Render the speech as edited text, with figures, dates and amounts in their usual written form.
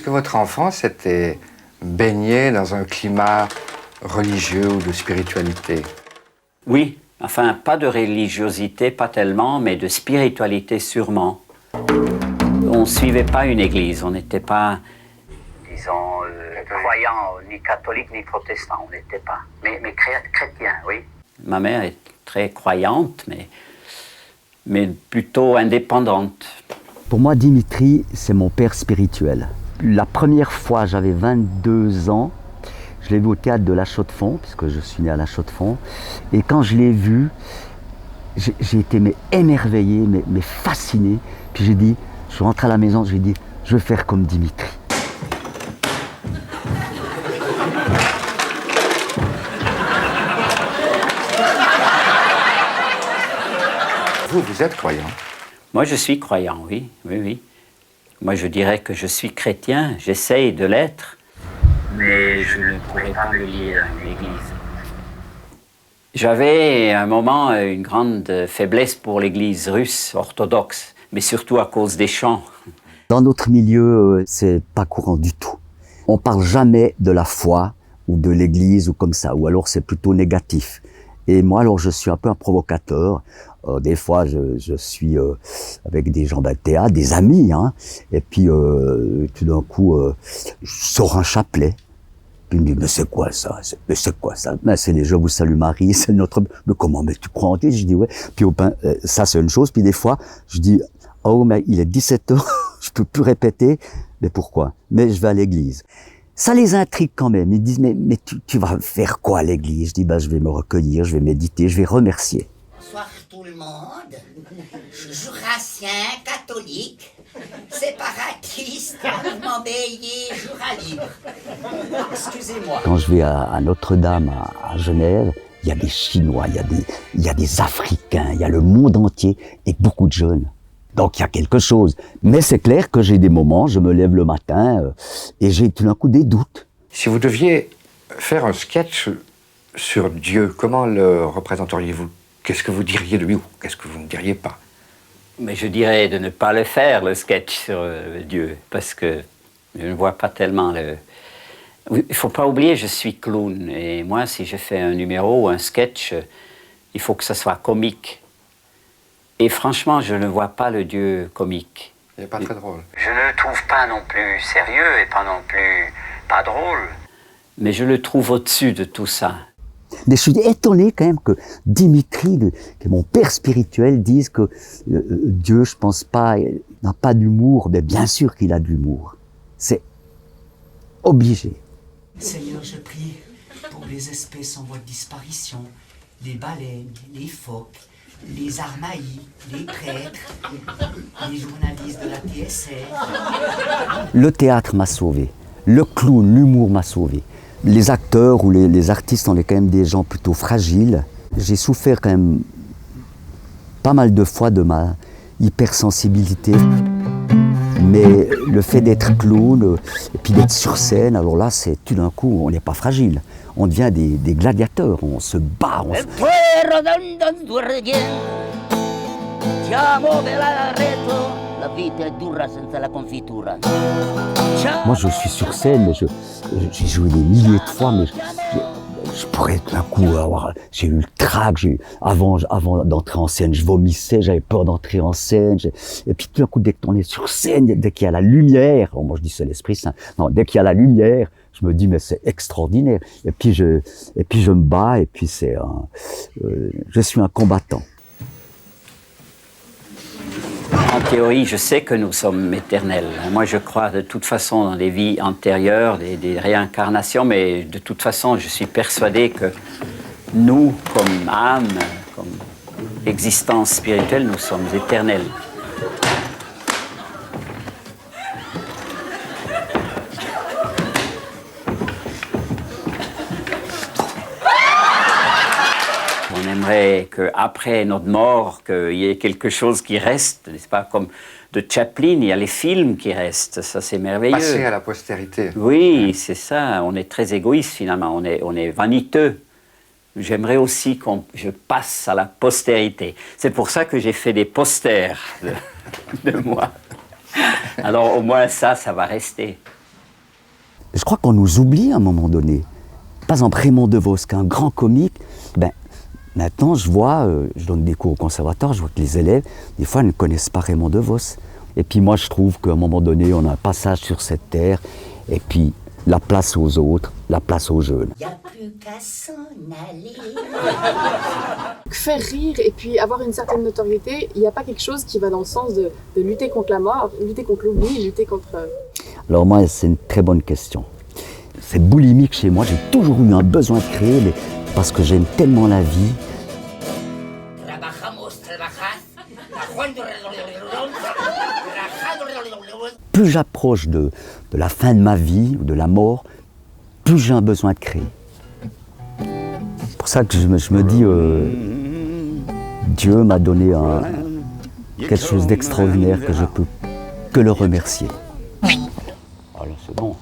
que votre enfance était baignée dans un climat religieux ou de spiritualité? Oui, enfin, pas de religiosité, pas tellement, mais de spiritualité sûrement. On ne suivait pas une église, on n'était pas, disons, croyants, ni catholiques, ni protestants, on n'était pas. Mais chrétiens, oui. Ma mère est très croyante, mais plutôt indépendante. Pour moi, Dimitri, c'est mon père spirituel. La première fois, j'avais 22 ans, je l'ai vu au théâtre de La Chaux-de-Fonds, puisque je suis né à La Chaux-de-Fonds. Et quand je l'ai vu, j'ai été émerveillé, mais fasciné. Puis j'ai dit, je suis rentré à la maison, j'ai dit, je vais faire comme Dimitri. Vous êtes croyant? Moi, je suis croyant, oui, oui, oui. Moi, je dirais que je suis chrétien, j'essaye de l'être, mais je ne pourrais pas me lier à une église. J'avais à un moment une grande faiblesse pour l'église russe orthodoxe, mais surtout à cause des chants. Dans notre milieu, c'est pas courant du tout. On parle jamais de la foi ou de l'église ou comme ça, ou alors c'est plutôt négatif. Et moi, alors, je suis un peu un provocateur. Des fois, je suis avec des gens d'un théâtre, des amis, hein. Et puis, tout d'un coup, je sors un chapelet. Puis il me dit, mais c'est quoi ça? Mais c'est quoi ça? Ben, c'est les Je vous salue Marie, c'est notre... Mais comment? Mais tu crois en Dieu? Je dis, ouais. Puis, ça, c'est une chose. Puis des fois, je dis, oh, mais il est 17h, je peux plus répéter. Mais pourquoi? Mais je vais à l'église. Ça les intrigue quand même. Ils disent, mais tu vas faire quoi à l'église? Je dis, je vais me recueillir, je vais méditer, je vais remercier. Bonsoir tout le monde. Jurassien, catholique, séparatiste, mouvement bélier, Jura libre. Excusez-moi. Quand je vais à Notre-Dame, à Genève, il y a des Chinois, il y a des Africains, il y a le monde entier et beaucoup de jeunes. Donc il y a quelque chose. Mais c'est clair que j'ai des moments, je me lève le matin et j'ai tout d'un coup des doutes. Si vous deviez faire un sketch sur Dieu, comment le représenteriez-vous? Qu'est-ce que vous diriez de lui ou qu'est-ce que vous ne diriez pas? Mais je dirais de ne pas le faire, le sketch sur Dieu, parce que je ne vois pas tellement le... Il ne faut pas oublier, je suis clown, et moi, si je fais un numéro ou un sketch, il faut que ça soit comique. Et franchement, je ne vois pas le Dieu comique. Il n'est pas très drôle. Je ne le trouve pas non plus sérieux et pas non plus pas drôle. Mais je le trouve au-dessus de tout ça. Mais je suis étonné quand même que Dimitri, que mon père spirituel, dise que Dieu, je pense pas, n'a pas d'humour. Mais bien sûr qu'il a de l'humour. C'est obligé. Seigneur, je prie pour les espèces en voie de disparition, les baleines, les phoques, les armaillis, les prêtres, les journalistes de la TSR. Le théâtre m'a sauvé. Le clown, l'humour m'a sauvé. Les acteurs ou les artistes, on est quand même des gens plutôt fragiles. J'ai souffert quand même pas mal de fois de ma hypersensibilité. Mais le fait d'être clown et puis d'être sur scène, alors là, c'est tout d'un coup, on n'est pas fragile. On devient des gladiateurs, on se bat. Moi, je suis sur scène, mais j'ai joué des milliers de fois, mais je pourrais d'un coup avoir... J'ai eu le trac, avant d'entrer en scène, je vomissais, j'avais peur d'entrer en scène. Et puis tout d'un coup, dès qu'on est sur scène, dès qu'il y a la lumière, moi je dis c'est l'Esprit Saint, non, dès qu'il y a la lumière, je me dis mais c'est extraordinaire. Et puis je me bats, et puis je suis un combattant. En théorie, je sais que nous sommes éternels. Moi, je crois de toute façon dans les vies antérieures, des réincarnations, mais de toute façon, je suis persuadé que nous, comme âme, comme existence spirituelle, nous sommes éternels. On aimerait qu'après notre mort, qu'il y ait quelque chose qui reste, n'est-ce pas? Comme de Chaplin, il y a les films qui restent, ça c'est merveilleux. Passer à la postérité. Oui, c'est ça, on est très égoïste finalement, on est vaniteux. J'aimerais aussi que je passe à la postérité. C'est pour ça que j'ai fait des posters de moi. Alors au moins ça va rester. Je crois qu'on nous oublie à un moment donné. Par exemple, Raymond DeVos, qui est un grand comique, maintenant je vois, je donne des cours au conservatoire, je vois que les élèves, des fois, ne connaissent pas Raymond DeVos. Et puis moi, je trouve qu'à un moment donné, on a un passage sur cette terre, et puis la place aux autres, la place aux jeunes. Y a plus qu'à s'en aller. Faire rire et puis avoir une certaine notoriété, il n'y a pas quelque chose qui va dans le sens de lutter contre la mort, lutter contre l'oubli, lutter contre... Alors moi, c'est une très bonne question. C'est boulimique chez moi, j'ai toujours eu un besoin de créer, mais parce que j'aime tellement la vie. Plus j'approche de la fin de ma vie, ou de la mort, plus j'ai un besoin de créer. C'est pour ça que je me dis, Dieu m'a donné quelque chose d'extraordinaire que je peux que le remercier. Voilà, c'est bon.